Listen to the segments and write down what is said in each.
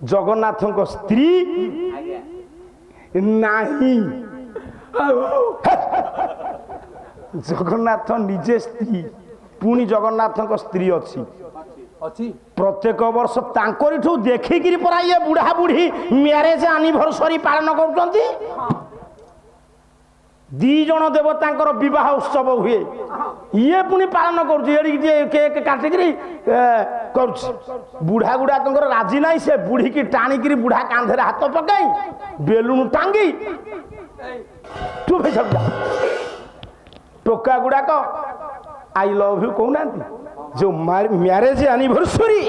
जगन्नाथ स्त्री नहीं जगन्नाथ निजे स्त्री पुणी जगन्नाथ स्त्री अच्छी प्रत्येक वर्ष तांकरिठू देखिकी परा ये बुढ़ा बुढ़ी मैरेज एनिवर्सरी पालन कर दी जन देवता विवाह उत्सव हुए ये पुणी पालन केक काटिक बुढ़ा गुड़ा राजी ना से बुढ़ी की टाणिक बुढ़ा कांधे हाथ पकई बेलुन टांगी टोका गुड़ाक आई लव यू कहना जो मैरेज एनिवर्सरी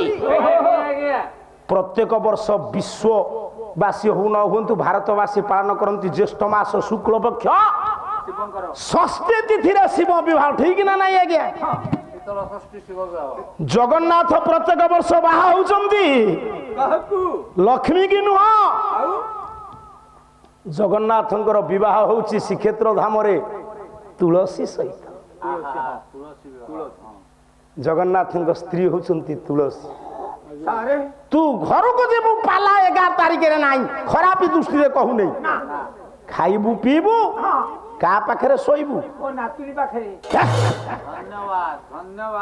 प्रत्येक वर्ष विश्ववासी हो न हूँ भारतवासी पालन करती ज्येष्ठ मास शुक्ल पक्ष षष्ठी तिथि शिव विवाह ठीक ना नहीं आज्ञा जगन्नाथ प्रत्येक वर्ष बाहा होउचंदी लक्ष्मी की नुह जगन्नाथंकर विवाह होउची श्रीक्षेत्र धाम रे तुलसी सहित जगन्नाथ स्त्री होउचंती तुलसी तू घर को जेबू पाला 11 तारिख रे नाही खराब दृष्टि रे कहू नहीं खाइबू पीबू का पाखरे सोइबू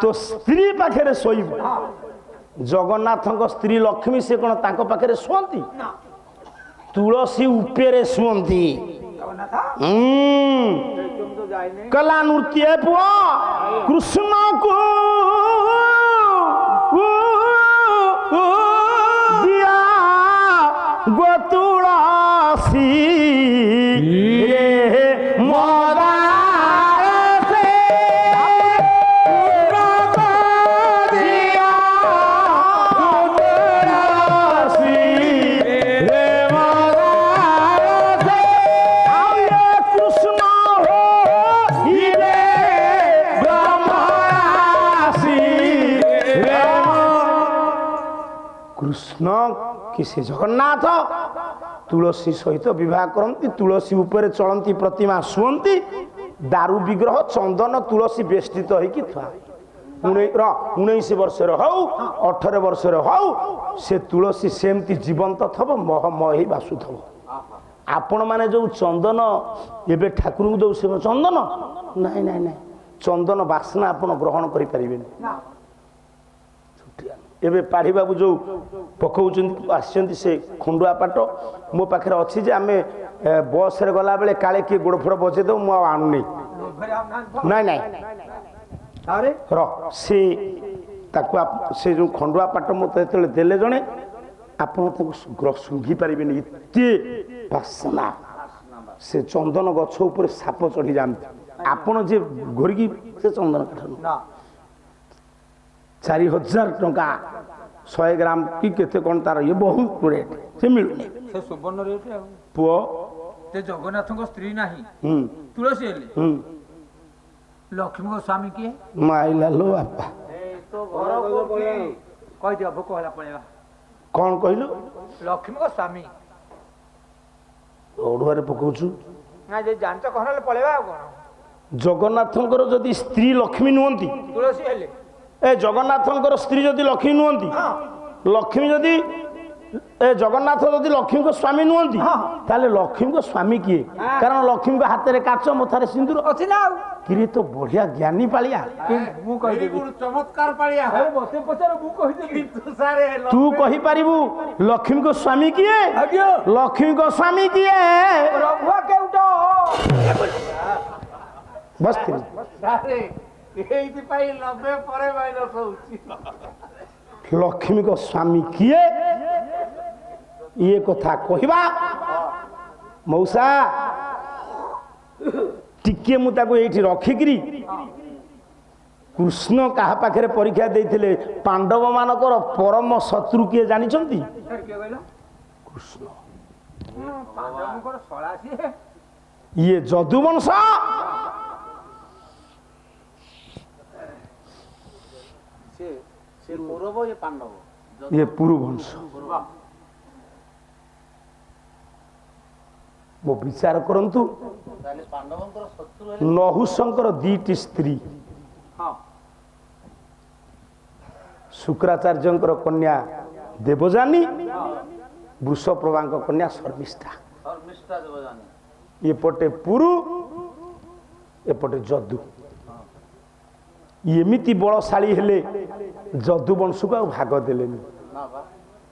तो स्त्री पाखरे सोइबू जगन्नाथ स्त्री लक्ष्मी से कौन तांको पाखरे सुअंती तुलसी उपरे सुअंती कला नृत्य पुआ कृष्ण को दिया गो तुलसी कृष्ण किसी जगन्नाथ तुलसी सहित विवाह करती तुलसी ऊपर चलती प्रतिमा शुअंती दारू विग्रह चंदन तुलसी बेष्टित होगी था 19 वर्ष हऊ 18 वर्ष हऊ से तुलसी सेमती जीवंत थब मही बासुथब आपण माने जो चंदन एबे ठाकुर को दो चंदन नहीं नहीं नहीं चंदन बासना आपण ग्रहण करि परिबेनी एबे पाढ़ी बाबू जो पकाउछन आछंती से खंडुआ पाट मो पाखरे अछि जे आमे बस रे गला बेले काले के गोड़ फोड़ बजे दो मु आनु नहीं नहीं अरे र से जो खंडुआ पाट मते तेले देले जणे आपण ताको सुंघी पारिबेनी इते बासना से चंदन गछ ऊपर साप चढ़ी जामती आपण जे घोरकी से चंदन काठनु ना 4000 टंका 100 ग्राम कि केते कोन तार ये बहुत रेट से मिलुनी से सुवर्ण रेट पुओ ते जगन्नाथ को स्त्री नाही तुलसी हेले लक्ष्मी को स्वामी किए माइला लो बापा ए तो घर को कह दियो भोक होला पळेवा कोन कहिलो लक्ष्मी को स्वामी ओडुआ रे पकोछु ना जे जानत कहले पळेवा कोन जगन्नाथंकर जदी स्त्री लक्ष्मी नुहंती तुलसी हेले ए जगन्नाथंकर स्त्री जदी लक्ष्मी नुहंती लक्ष्मी जदी ए जगन्नाथ जदी लक्ष्मी को स्वामी नुहंती ताले लक्ष्मी को स्वामी किए कारण लक्ष्मी को हाथ रे काच मथारे सिंदूर अछि ना किरे तो बढ़िया ज्ञानी पालिया मु कहि देबी चमत्कार पालिया है मते पचार मु कहि देबी तू कहि परिबू लक्ष्मी को स्वामी किए लक्ष्मी को स्वामी किए रघुआ केउटो बस अरे एइति पाई 90 परे माइनस होउची लक्ष्मी को स्वामी किए ये कथा कहवा मौसा टिके मु ताको एठी रखिकरी कृष्ण कहा पाखरे परीक्षा देइथिले पांडव मानकर परम शत्रु किए जानि छंती कृष्ण पांडवकर सळासी ये जदुवंश से कौरव ये पांडव ये पुरुवंश वो विचार करंतु नहुशंकर दीटी स्त्री शुक्राचार्यंकर कन्या देवजानी वृषप्रभा कन्या शर्मिष्ठा एपटे पुरु एपटे जदु एमिति बलशाली हेले जदु वंश को भाग देलेनी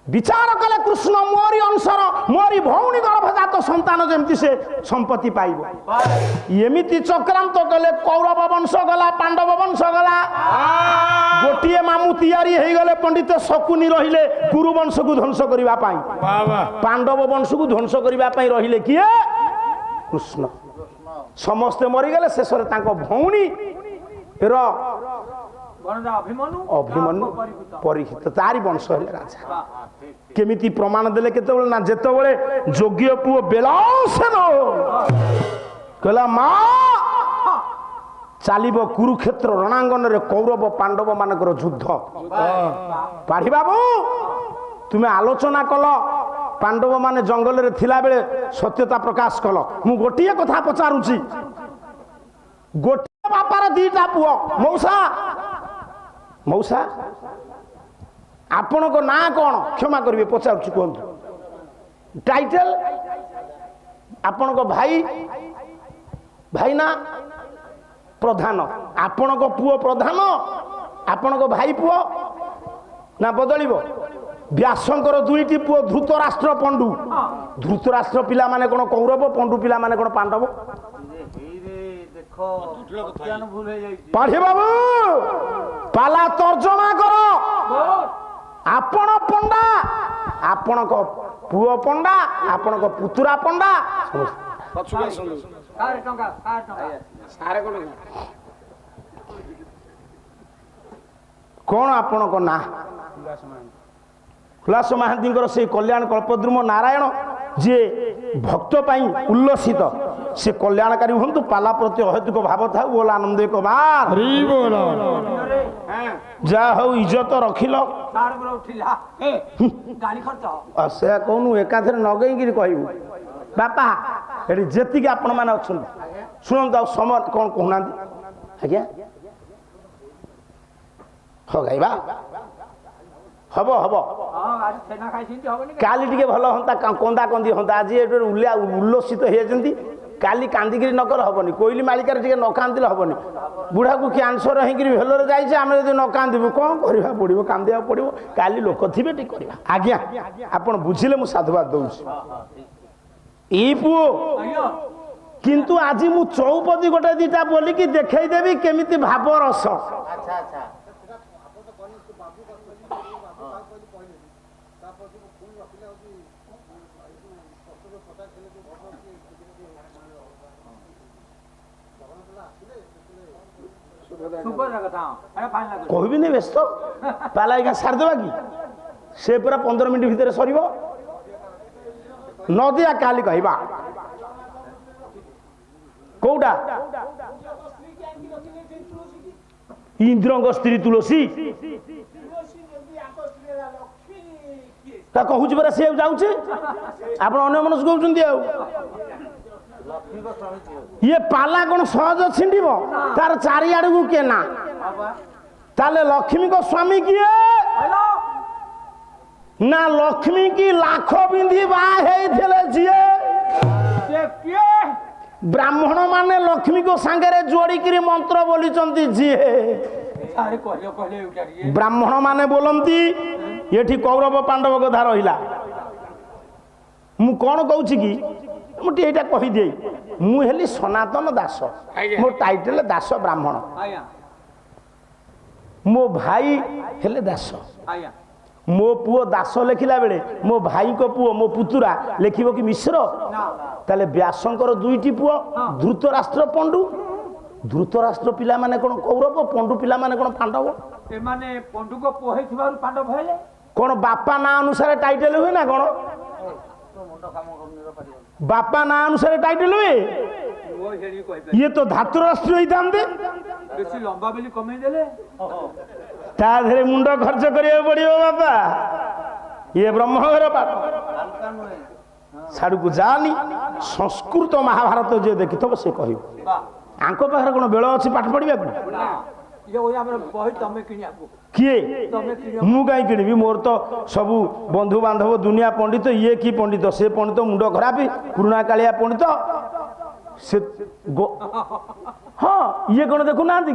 विचार कले कृष्ण मोरी अंशर मोरी भौणी गर्भजात संतान जमती से संपत्ति पाइब एमिति चक्रांत कले कौरव वंश गला पांडव वंश गला गोटे मामू तैयारी हो गले पंडित शकुनी रहिले कुरु वंश को ध्वंस करबा पाई पांडव वंश को ध्वंस करबा पाई रहिले किए कृष्ण समस्ते मरी गले शेष रे तांको भौणी रो अभिमन्यु परीक्षित तारी वंश हेले राजा केमिति प्रमाण देले केते ना जेते बेले जोग्य पुओ बेलासेन कहला मां चालिबो कुरुक्षेत्र रणांगन रे कौरव पांडव मानकर युद्ध पाढ़ी बाबू तुम्हें आलोचना कल पांडव माने जंगल रे थिला बेले सत्यता प्रकाश कल मु गोटिए कथा पचारुची गोटिए बापार दीटा पुओ मौसा मौसा आपण को ना कौन क्षमा करिवे पचारुची कहतु टाइटल आपण को भाई भाई ना प्रधान आपण को पुओ प्रधान आपण को भाई पुओ ना बदलिबो व्यासंकर दुईटी पुओ धृतराष्ट्र पंडु धृतराष्ट्र पिला माने कोन कौरव पंडु पिला माने कोन पांडव पाढ़ी बाबू पाला तर्जमा करो आपण पंडा आपण को पुओ पंडा आपण को पुतुरा पंडा कौन आपण को ना हुलास महांती से कल्याण कल्पद्रुम नारायण जे भक्त पाई उल्लसित से कल्याणकारी हूँ पाला प्रति अहेतुक भाव था बोल आनंद एक बार जा हो इज्जत रखिल से कहूँ एकाथर नगेई कहू बापा ये जी आपण मैंने अच्छा शुणु समय कौन कहना आज्ञा हो गाइबा हब हब काली टिके भल हंता कंदा कंदी हंता आज उल्लसित हो काली कांदिक नकर हेनी कोईली मालिकार टे न कांदिले हेनी बुढ़ा को कैंसर होकर भेलर जाइए आम जब न कांदू कौन करवा पड़ो कांदा पड़ो काली लोक थे टे कर आज्ञा आप बुझिले मु साधुवाद दौर ई पुओ किंतु आज मु चौपदी गोटे दीटा बोलिकी देखईदेवी केमिति भाव रस कहबी नहीं व्यस्त पाला आज्ञा सारदेवा कि से पूरा 15 मिनट भितर सर नदिया काली कहवा कौटा इंद्र स्त्री तुलसी कहूँ परा सी जाऊे आप मनस कहते ये पाला कौन सहज छिंडब तार चारिआड़ को किए ना ताले लक्ष्मी को स्वामी किए ना लक्ष्मी की लाख बिंदी ब्राह्मण माने लक्ष्मी को सांगे जोड़ी मंत्र बोली जी ब्राह्मण माने बोलती ये कौरव पांडव कथा रहा मु कौन कहूँ कि मुझे कहीदे मुझे सनातन दास मो टाइटल दास ब्राह्मण मो भाई हेले दास मो पुओ दास लिखला बेले मो भाई को पुओ मो पुतुरा लिखिबो कि मिश्र ताले व्यासंकर दुईटी पुओ धृतराष्ट्र पंडु धृतराष्ट्र पिला माने कोन कौरव पंडु पिला माने कोन पांडव ए माने पंडु को पोहे थिबारु पांडव हेले कोन बापा ना अनुसार टाइटल हुए ना कोन बापा ना अनुसार टाइटल हुए ये तो धातुराष्ट्र ही थांते बेसी लंबा बेली कमे देले ता धरे मुंड खर्च करिया पड़ियो बापा ये ब्रह्मघर बापा साडू को जानी संस्कृत महाभारत जे देखिथबो से कहिबो आंको पाखरे कोन बेଳ अछि पाठ पढिबा को ये ओया हमर बही तमे किनियाबो किए तमे किनियो मु कहीं किणवी मोर तो सबू बंधु बांधव दुनिया पंडित ये कि पंडित से पंडित मुंड खराब पुराणा कालिया पंडित से हाँ ये कौन देखु ना कि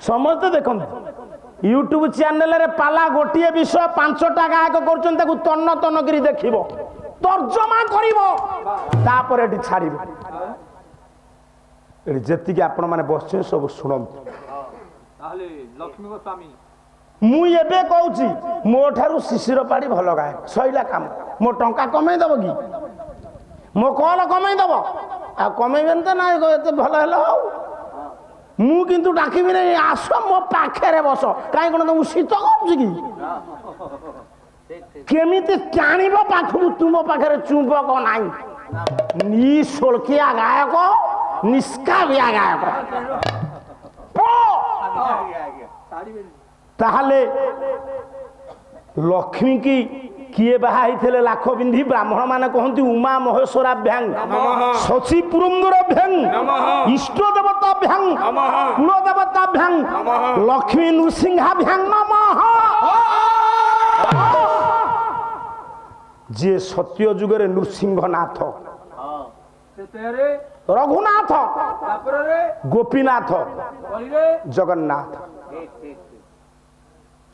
समस्त देखते यूट्यूब चैनल रे पाला गोटे विषय 5टा गायक कर तन्न तन्न करी देखिबो तर्जमा करिबो तापर एठी छाड़िबो एठी जेतिके आपण माने बसछे सब सुनंतु ताले लक्ष्मी गोस्वामी मु एबे कहूची मो ठारू शिशिर पाड़ी भल गायक सइला काम मो टंका कमाई दब कि मो कल कमाई दब आ कमाइबेन त ना एते भल हेलो मु किंतु डाकिबि नै आस मो पाखरे बस काई कोन तू शीत करछि कि केमिति टाणिबो पाखु तुम पाखरे चुंबक नाही नी सोलकिया गायक निष्काबिया गायक ताहले लक्ष्मी की किए बाहा थे लाख बिंधी ब्राह्मण माने कहती उमा महेश्वराभ्यांग शची पुरंदराभ्यांग इष्ट देवताभ्यांग कुल देवताभ्यांग लक्ष्मी नृसिंहाभ्यांग नमः जे सत्य जुगरे नृसिंहनाथ रघुनाथ गोपीनाथ जगन्नाथ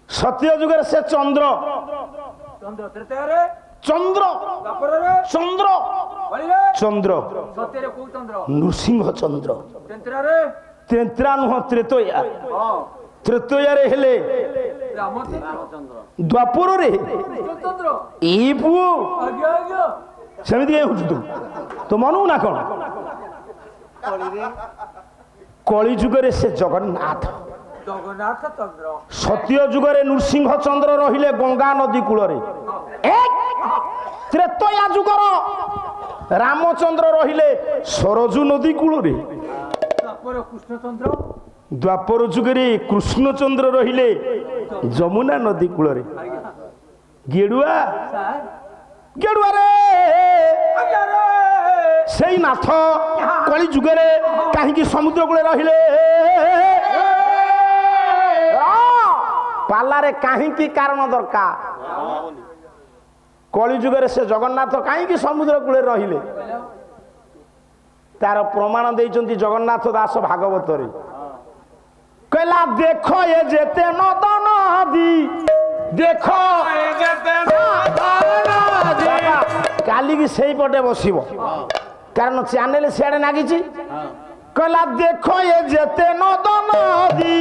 सत्य जुगरे से चंद्र चंद्र चंद्र चंद्र नृसिंह चंद्र तेंत्रा नुह त्रेतया त्रेतया रे हेले द्वापर रे ए पुओ सेमिति ए हुजु तो मनू ना कोन कली जुगरे से जगन्नाथ जगन्नाथ चंद्र सत्य जुगरे नृसिंह चंद्र रहिले गंगा नदी कूलरे त्रेतया जुगर रामचंद्र रहिले सरजू नदी कूलरे कृष्णचंद्र द्वापर जुगरे कृष्णचंद्र रहिले जमुना नदी कूलरे गेडुआ गेडुआ रे सेई नाथ कली जुगरे काहे समुद्र कूले रहिले पालारे कहीं कारण दरकार कली जुगरे से जगन्नाथ कहीं समुद्र कूले रहिले तार प्रमाण देइचंती जगन्नाथ दास भागवत रे कहला देखो ये जेते नद नदी देखो ये जेते नद नदी काली की सही पटे बसिबो कारण चैनल सियाडे नागिची कहला देखो ये जेते नद नदी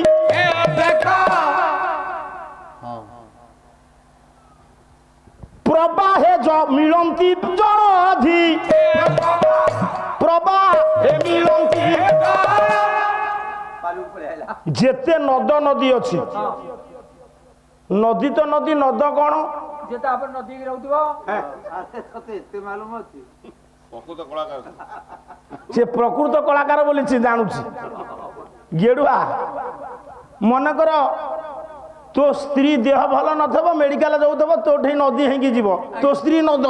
देखो प्रवाहे मिलंती जलधि प्रवाहे मिलंती जेते नद नदी अच्छी नदी तो नदी नद कौन नदी रहूथिबो से प्रकृत कलाकार बोली जानूची गेडुआ मनकर तो स्त्री देह भल नथब मेडिकल जाऊथब तोठी नदी हेंगी जीव तो स्त्री नद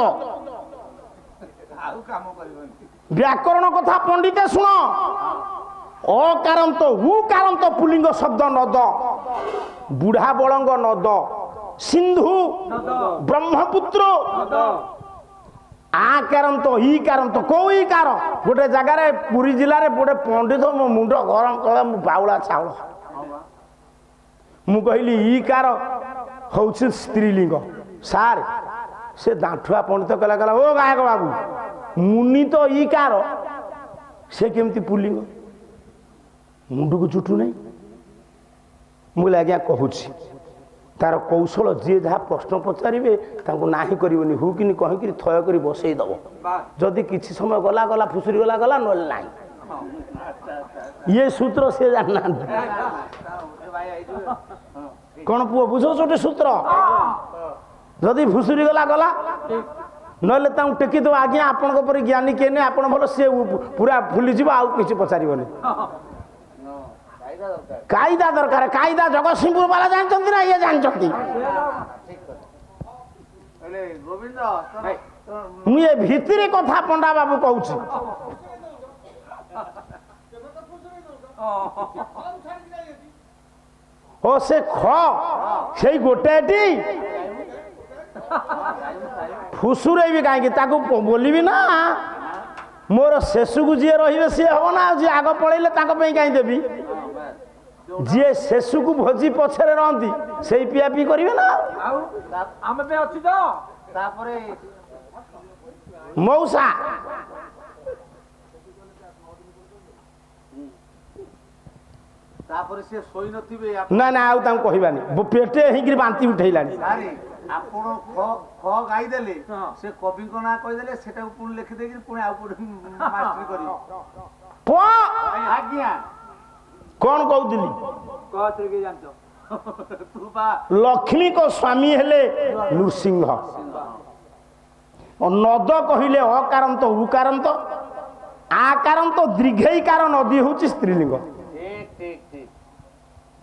व्याकरण कथा पंडिते शुण अकारांत उकारांत पुलिंग शब्द नद बुढ़ा बलंग नद सिंधु ब्रह्मपुत्र आकारांत ईकारांत कौ ईकार गोटे जगार पुरी जिले गोटे पंडित मो मुंड गरम कला बाउला चाउल मु कहली ईकार हूँ स्त्रीलिंग सार से दांठुआ पंडित कहला कहला ओ गायक बाबू मुनि तो ईकार से केमती पुलिंग मुंड को चुटू नहीं मुझे आज्ञा कहूँ तार कौशल जी जहाँ प्रश्न पचारे नाही करनी हु कि कहीकि थय कर बसई दब जदि किसी समय गला गला फुसुरी गला गला ना ये सूत्र से जानना कौन पुओ बुझ छोटे सूत्र जदि फुसुरी गला गला ना टेकी दो आज्ञा आपण ज्ञानी किए नहीं आप भल सी पूरा फुलीज आउ कि पचार कायदा दरकार कायदा जगतसिंहपुर वाला जानते ना ये जानते मुझे भितरी कथा पंडा बाबू कहूँ ଓ ସେ ଖ ସେଇ ଗୋଟାଏଟି ଫୁସୁରେଇବି କାହିଁକି ତାକୁ ବୋଲିବି ନା ମୋର ଶେଷକୁ ଯିଏ ରହିବେ ସିଏ ହବ ନା ଯିଏ ଆଗ ପଳେଇଲେ ତାଙ୍କ ପାଇଁ କାହିଁ ଦେବି ଯିଏ ଶେଷକୁ ଭୋଜି ପଛରେ ରହନ୍ତି ସେଇ ପିଆ ପିଇ କରିବେ ନା ଆମେ ବି ଅଛୁ ତ ତାପରେ ମଉସା ତାପରେ ସେ ଶୋଇ ନଥିବେ ନା ନା ଆଉ ତାଙ୍କୁ କହିବାନି ପେଟେ ହେଇକିରି ବାନ୍ତି ଉଠେଇଲାଣି ଆପଣ ଖ ଗାଇଦେଲେ ସେ କବିଙ୍କ ନାଁ କହିଦେଲେ ସେଟାକୁ ପୁଣି ଲେଖିଦେଇକି ପୁଣି ଆଉ କୋଉଠି ମାଷ୍ଟରୀ କରିବେ ଆଜ୍ଞା କଣ କହୁଥିଲି ଜାଣିଛ ତୁ ବା ଲକ୍ଷ୍ମୀଙ୍କ ସ୍ୱାମୀ ହେଲେ ନୃସିଂହ ନଦ କହିଲେ ଅକାରନ୍ତ ଉକାରନ୍ତ ଆକାରନ୍ତ ଦୀର୍ଘଇକାର ନଦୀ ହଉଛି ସ୍ତ୍ରୀଲିଙ୍ଗ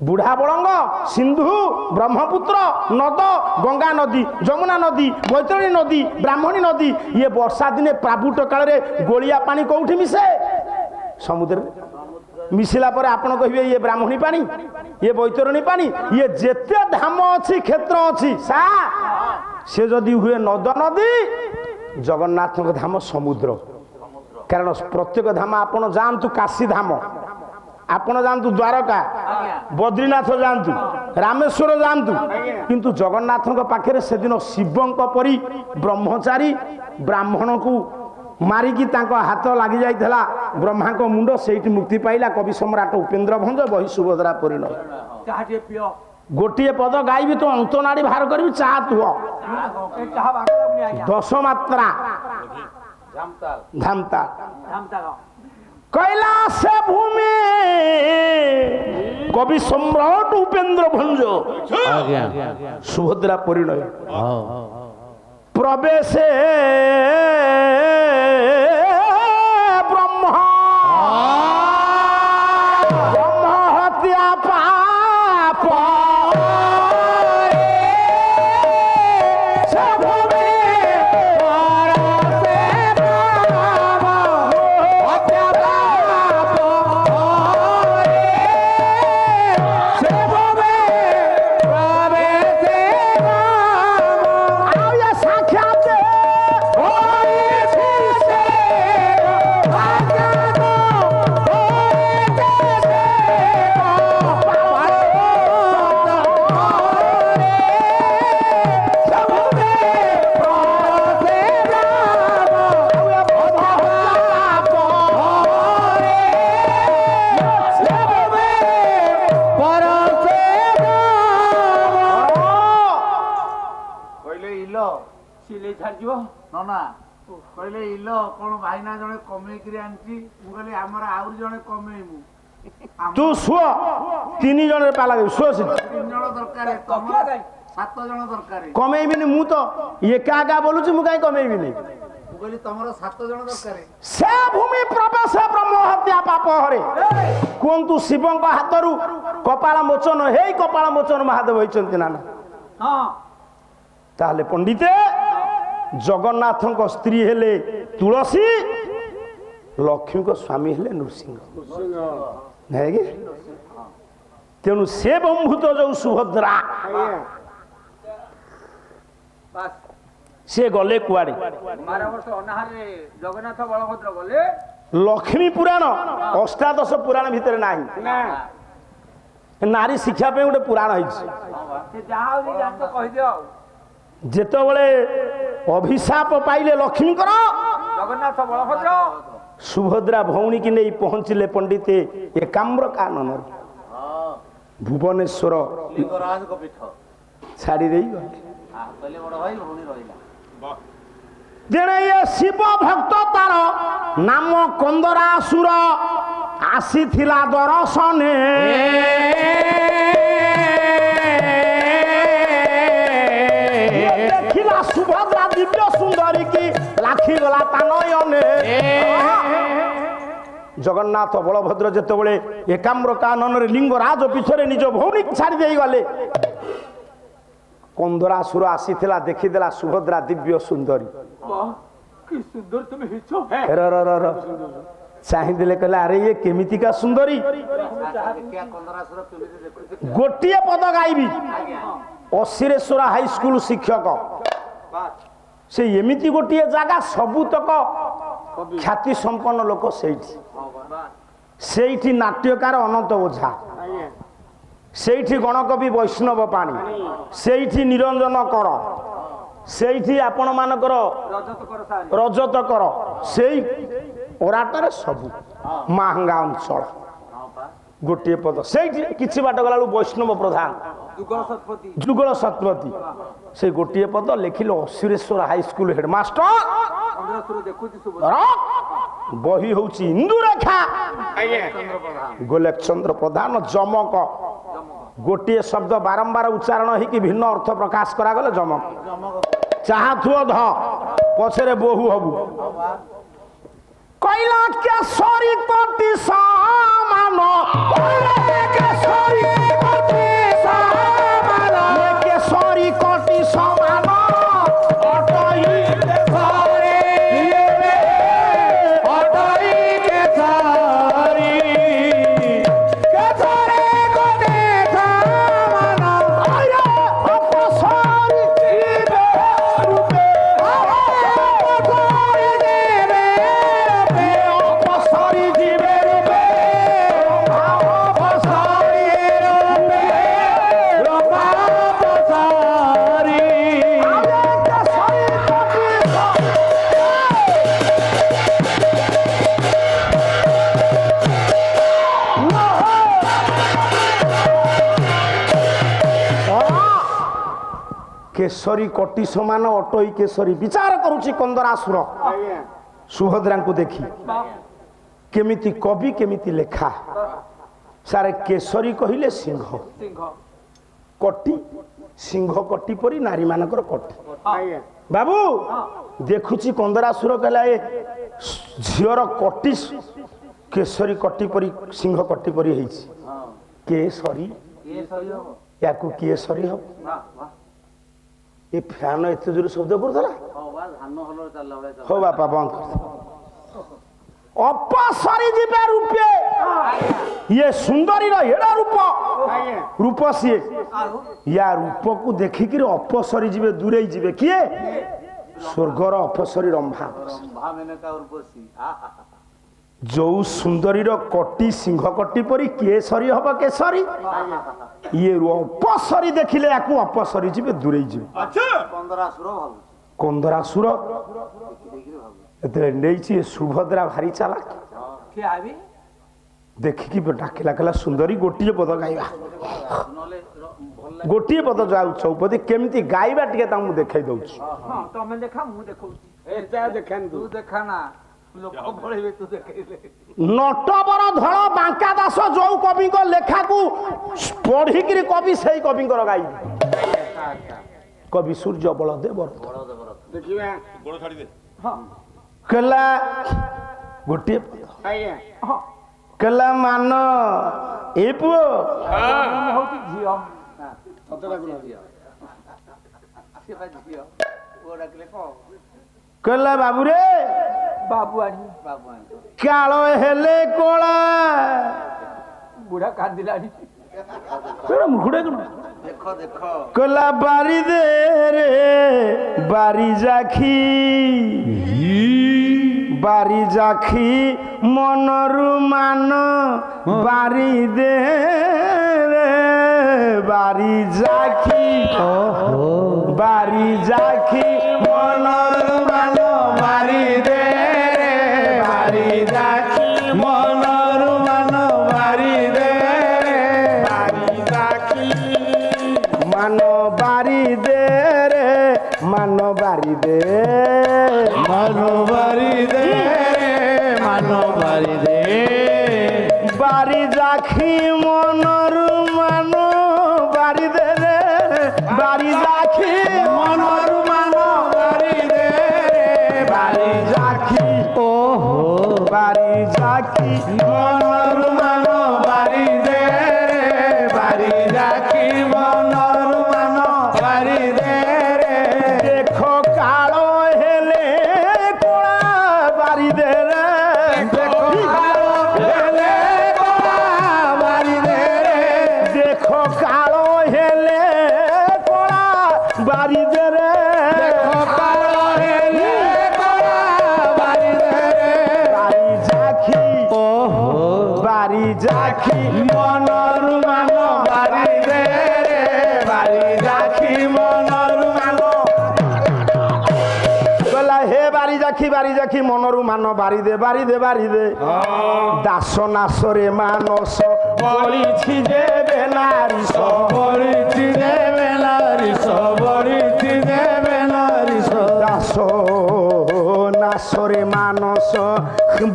ବୁଢା ବଳଙ୍ଗ ସିନ୍ଧୁ ବ୍ରହ୍ମପୁତ୍ର ନଦ ଗଙ୍ଗା ନଦୀ ଯମୁନା ନଦୀ ବୈତରଣୀ ନଦୀ ବ୍ରାହ୍ମଣୀ ନଦୀ ଇଏ ବର୍ଷା ଦିନେ ପ୍ରାବୁଟ କାଳରେ ଗୋଳିଆ ପାଣି କୋଉଠି ମିଶେ ସମୁଦ୍ରରେ ମିଶିଲା ପରେ ଆପଣ କହିବେ ଇଏ ବ୍ରାହ୍ମଣୀ ପାଣି ଇଏ ବୈତରଣୀ ପାଣି ଇଏ ଯେତେ ଧାମ ଅଛି କ୍ଷେତ୍ର ଅଛି ସେ ଯଦି ହୁଏ ନଦ ନଦୀ ଜଗନ୍ନାଥଙ୍କ ଧାମ ସମୁଦ୍ର କାରଣ ପ୍ରତ୍ୟେକ ଧାମ ଆପଣ ଯାଆନ୍ତୁ କାଶୀ ଧାମ ଆପଣ ଯାଆନ୍ତୁ ଦ୍ୱାରକା ବଦ୍ରୀନାଥ ଯାଆନ୍ତୁ ରାମେଶ୍ୱର ଯାଆନ୍ତୁ କିନ୍ତୁ ଜଗନ୍ନାଥଙ୍କ ପାଖରେ ସେଦିନ ଶିବଙ୍କ ପରି ବ୍ରହ୍ମଚାରୀ ବ୍ରାହ୍ମଣକୁ ମାରିକି ତାଙ୍କ ହାତ ଲାଗି ଯାଇଥିଲା ବ୍ରହ୍ମାଙ୍କ ମୁଣ୍ଡ ସେଇଠି ମୁକ୍ତି ପାଇଲା କବି ସମ୍ରାଟ ଉପେନ୍ଦ୍ର ଭଞ୍ଜ ବହି ସୁଭଦ୍ରା ପରିଣୟ ଗୋଟିଏ ପଦ ଗାଇବି ତ ଅନ୍ତନାଡି ବାହାର କରିବି ଚାହା ତୁହ ଦଶ ମାତ୍ରା ଧାମତା কৈলাস ভূমি কবি সম্রাট উপেন্দ্র ভঞ্জ সুভদ্রা পরিণয় প্রবেশে ব্রহ্ম হত্যা পাপ କହିଲେ ଇଲ କଣ ଭାଇନା ଜଣେ କମେଇକିରି ଆଣିଛି ମୁଁ କହିଲି ଆମର ଆହୁରି ଜଣେ କମେଇବୁ ତୁ ଶୁଅ ତିନି ଜଣରେ ପାଲା ଶୁଅ 3 ଜଣ ଦରକାର 7 ଜଣ ଦରକାର କମେଇବିନି ମୁଁ ତ ଏକା ଏକା ବୋଲୁଛି ମୁଁ କାହିଁ କମେଇବିନି ମୁଁ କହିଲି ତମର 7 ଜଣ ଦରକାର ସେ ଭୂମି ପ୍ରବେଶ ବ୍ରହ୍ମ ହତ୍ୟା ପାପ ହରେ କୁହନ୍ତୁ ଶିବଙ୍କ ହାତରୁ କପାଳ ମୋଚନ ହେଇ କପାଳ ମୋଚନ ମହାଦେବ ହୋଇଛନ୍ତି ନା ତାହେଲେ ପଣ୍ଡିତେ ଜଗନ୍ନାଥଙ୍କ ସ୍ତ୍ରୀ ହେଲେ ତୁଳସୀ ଲକ୍ଷ୍ମୀଙ୍କ ସ୍ୱାମୀ ହେଲେ ନୃସିଂହ ନାଇଁ କି ତେଣୁ ସେ ବମ୍ଭୂତ ଯୋଉ ସୁଭଦ୍ରା ସେ ଗଲେ କୁଆଡେ ଜଗନ୍ନାଥ ବଳଭଦ୍ର ଗଲେ ଲକ୍ଷ୍ମୀ ପୁରାଣ ଅଷ୍ଟାଦଶ ପୁରାଣ ଭିତରେ ନାହିଁ ନାରୀ ଶିକ୍ଷା ପାଇଁ ଗୋଟେ ପୁରାଣ ହେଇଛି କହିଦିଅ ଯେତେବେଳେ ଅଭିଶାପ ପାଇଲେ ଲକ୍ଷ୍ମୀଙ୍କର ଜଗନ୍ନାଥ ବଳଭଦ୍ର ସୁଭଦ୍ରା ଭଉଣୀ କି ନେଇ ପହଞ୍ଚିଲେ ପଣ୍ଡିତେ ଏକାମ୍ର କାନନରେ ଭୁବନେଶ୍ୱର ଲିଙ୍ଗରାଜଙ୍କ ପୀଠ ଛାଡ଼ି ଦେଇ ଗଲେ କହିଲେ ବଡ ଭାଇ ଭଉଣୀ ରହିଲା ତେଣେ ଏ ଶିବ ଭକ୍ତ ତାର ନାମ କନ୍ଦରାସୁର ଆସିଥିଲା ଦର୍ଶନେ ଦେଖିଲା ସୁଭଦ୍ରା ଦିବ୍ୟ ସୁନ୍ଦରୀ କି ଲାଖିଗଲା ତା ନୟନେ ଜଗନ୍ନାଥ ବଳଭଦ୍ର ଯେତେବେଳେ ଏକାମ୍ର କାନନରେ ଲିଙ୍ଗରାଜ ପୀଠରେ ନିଜ ଭଉଣୀ ଛାଡ଼ି ଦେଇଗଲେ କନ୍ଦରାସୁର ଆସିଥିଲା ଦେଖିଦେଲା ସୁଭଦ୍ରା ଦିବ୍ୟ ସୁନ୍ଦରୀ चाहिए कहले अरे ये केमितिका सुंदरी गोटे पद गायबी अशिरेश्वर हाईस्कूल शिक्षक से एमिति गोटे जगह सबुतक ख्याति संपन्न लोक सेठी नाट्यकार अनंत ओझा सेठी गणकवि वैष्णव पाणी सेठी निरंजन कर सेठी आपण मानकर रजत कर से ओराटर सबू महंगा अंचल गोटे पद से किसी बाट गला वैष्णव प्रधान जुगल शतपथी से गोटे पद लिखिल अशिरेश्वर हाईस्कूल हेडमास्टर बही हूँ इंदुरेखा गोलेखचंद्र प्रधान जमक गोटे शब्द बारंबार उच्चारण हो भिन्न अर्थ प्रकाश करागले जमक चाहु ध पछरे बोहू हबू कैला केसरी तटी सामान केसरी कटी सामान केसरी कटी समान अटई केसरी विचार करुची कंदरासुर सुभद्रा को देखी केमिति कवि केमिति लेखा सारे केसरी कहिले सिंह कटी सिंह कटी परी नारी मानकर कटी बाबू देखुची कंदरासुर कहला ए झियर कटी केसरी कटी परी सिंह कटी परी हेछि केसरी याकू केसरी हो ये फैन एत जोर शब्द करला हो बापा बंद कर अपसरी जीवे रूपे ये सुंदरी हेड़ा रूप रूप सी या रूप को देखिक अपसरी जीवे दूरे जीवे किए स्वर्गर अपसरी रंभा जो सुंदरी कटी सिंह कटी परी केसरी हम केसरी ये अपसरी देखिले या अपसरी जीवे दूरे जीवे कंदरासुर नहीं सुभद्रा भारी चाला देखिकी डाकिला कहला सुंदरी गोटे पद गाइबा गोटे पद जाऊ चौपदी केमती गाइबा टिके तामु देखाई दउछि तमे देखा मु देखौछि एटा देखान तू देखा ना लोक पळेबे तू देखाइले नटवर धळ बांका दास जो कवि को लेखा को पढ़ी कि कवि सही कवि को गाई कवि सूर्य बलदेव देखिबा गोड़ छाड़ी दे हां कला गोटे आया कला मान ए पुओ हम होती झियो ततला गुना दिया सेबा झियो ओ डाकले को कला बाबू रे बाबू आनी कालो हेले कोला बुढ़ा कांदिलानी मुखड़े देखो देखो कला बारी दे रे बारी जाखी मनरु मान बारी दे रे बारी जाखी मनरु मान बारी दे रे बारी जाखी मनरु मान बारी दे मानो बारी दे रे मानो बारी दे बारी जाखी मनरु मानो बारी दे रे बारी जाखी मनरु मानो बारी दे रे बारी जाखी ओहो बारी जाखी मनरु मानो बारी दे रे बारी जाखी मनरु मानो बारी दे रे देखो कालो हेले कोला बारी दे रे देखो ଯାଖି ମନରୁ ମାନ ବାରି ଦେ ବାରି ଯାଖି ମନରୁ ମାନ କହିଲା ହେ ବାରି ଯାଖି ମନରୁ ମାନ ବାରି ଦେ ଦାସ ନାଶରେ ମାନସ ବଳିଛି ଦେବେ ନାରିସ ବଳିଛି ଦେବେ ନାରିସ ବଳିଛି ଦେବେ ନାରିସ ଦାସ ନାଶରେ ମାନସ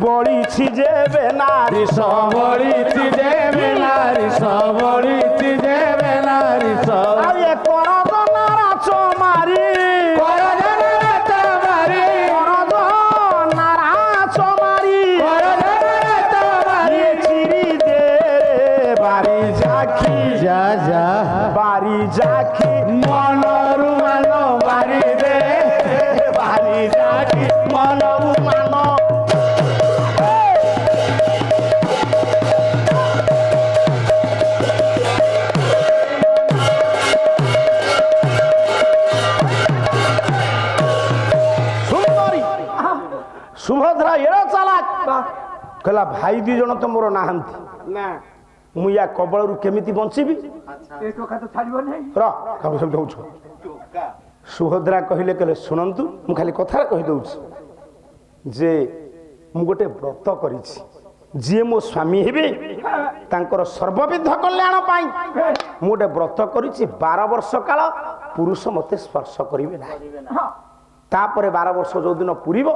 ବଳିଛି ଦେବେ ନାରିସ ବଳିଛି ଦେବେ ନାରିସ ବଳିଛି ଦେବେ ନାରିସ ଆଉ ଏ କରଦ ନାରାଚ ମାରି বারি যাখি মনরু মান বারি দে বারি যাখি মনরু মান সুন্দরী সুভদ্রা এড় চালাক কহিলা ভাই দুই জন তো মোর নাহান্তি না ମୁଁ ୟା କବଳରୁ କେମିତି ବଞ୍ଚିବି ଦଉଛ ସୁଭଦ୍ରା କହିଲେ ଶୁଣନ୍ତୁ ମୁଁ ଖାଲି କଥାରେ କହିଦଉଛି ଯେ ମୁଁ ଗୋଟେ ବ୍ରତ କରିଛି ଯିଏ ମୋ ସ୍ୱାମୀ ହେବେ ତାଙ୍କର ସର୍ବବିଧ କଲ୍ୟାଣ ପାଇଁ ମୁଁ ଗୋଟେ ବ୍ରତ କରିଛି 12 ବର୍ଷ କାଳ ପୁରୁଷ ମତେ ସ୍ପର୍ଶ କରିବେ ନାହିଁ ତାପରେ 12 ବର୍ଷ ଯୋଉଦିନ ପୁରିବ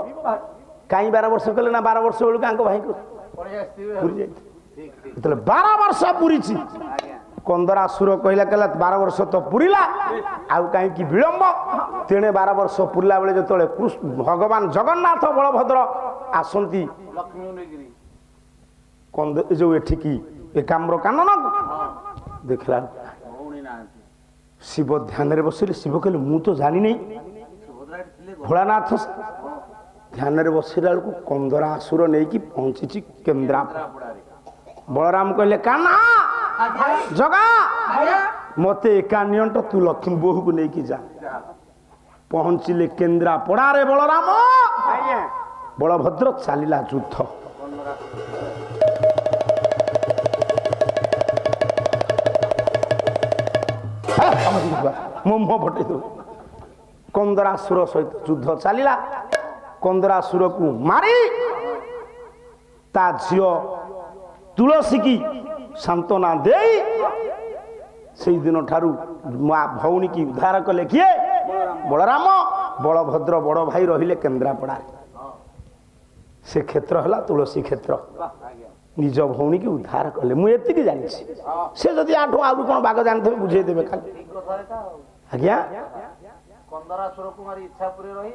କାହିଁ 12 ବର୍ଷ କଲେ ନା 12 ବର୍ଷ ବେଳକୁ ଆଙ୍କ ଭାଇଙ୍କୁ ପୁରି ଯାଇଥିବ ଯେତେବେଳେ 12 ବର୍ଷ ପୁରିଛି କନ୍ଦରାସୁର କହିଲା 12 ବର୍ଷ ତ ପୁରିଲା ଆଉ କାହିଁକି ବିଳମ୍ବ ତେଣେ 12 ବର୍ଷ ପୁରିଲା ବେଳେ ଯେତେବେଳେ ଭଗବାନ ଜଗନ୍ନାଥ ବଳଭଦ୍ର ଆସନ୍ତି ଯୋଉ ଏଠିକି ଏକାମ୍ର କାନନ ଦେଖିଲା ଶିବ ଧ୍ୟାନରେ ବସିଲେ ଶିବ କହିଲେ ମୁଁ ତ ଜାଣିନି ଭୋଳାନାଥ ଧ୍ୟାନରେ ବସିଲା ବେଳକୁ କନ୍ଦରାସୁର ନେଇକି ପହଞ୍ଚିଛି କେନ୍ଦ୍ରାପଡ଼ାରେ ବଳରାମ କହିଲେ କାହ୍ନା ଜଗା ମତେ ଏକା ନିଅଣ୍ଟ ତୁ ଲକ୍ଷ୍ମୀ ବୋହୂକୁ ନେଇକି ଯା ପହଞ୍ଚିଲେ କେନ୍ଦ୍ରାପଡ଼ାରେ ବଳରାମ ବଳଭଦ୍ର ଚାଲିଲା ଯୁଦ୍ଧ ମୋ ମୁହଁ ଫଟେଇ ଦଉ କନ୍ଦରାସୁର ସହିତ ଯୁଦ୍ଧ ଚାଲିଲା କନ୍ଦରାସୁରକୁ ମାରି ତା ଝିଅ ତୁଳସୀ କି ସାନ୍ତ୍ୱନା ଦେଇ ସେଇ ଦିନ ଠାରୁ ମା ଭଉଣୀ କି ଉଦ୍ଧାର କଲେ କିଏ ବଳରାମ ବଳଭଦ୍ର ବଡ଼ ଭାଇ ରହିଲେ କେନ୍ଦ୍ରାପଡ଼ାରେ ସେ କ୍ଷେତ୍ର ହେଲା ତୁଳସୀ କ୍ଷେତ୍ର ନିଜ ଭଉଣୀ କି ଉଦ୍ଧାର କଲେ ମୁଁ ଏତିକି ଜାଣିଛି ସେ ଯଦି ଆଠୁ ଆଉ କଣ ବାଗ ଜାଣିଥିବେ ବୁଝେଇଦେବେ ଖାଲି ଆଜ୍ଞା କନ୍ଦରାସୁର କୁମାରୀ ଇଚ୍ଛାପୁରରେ ରହି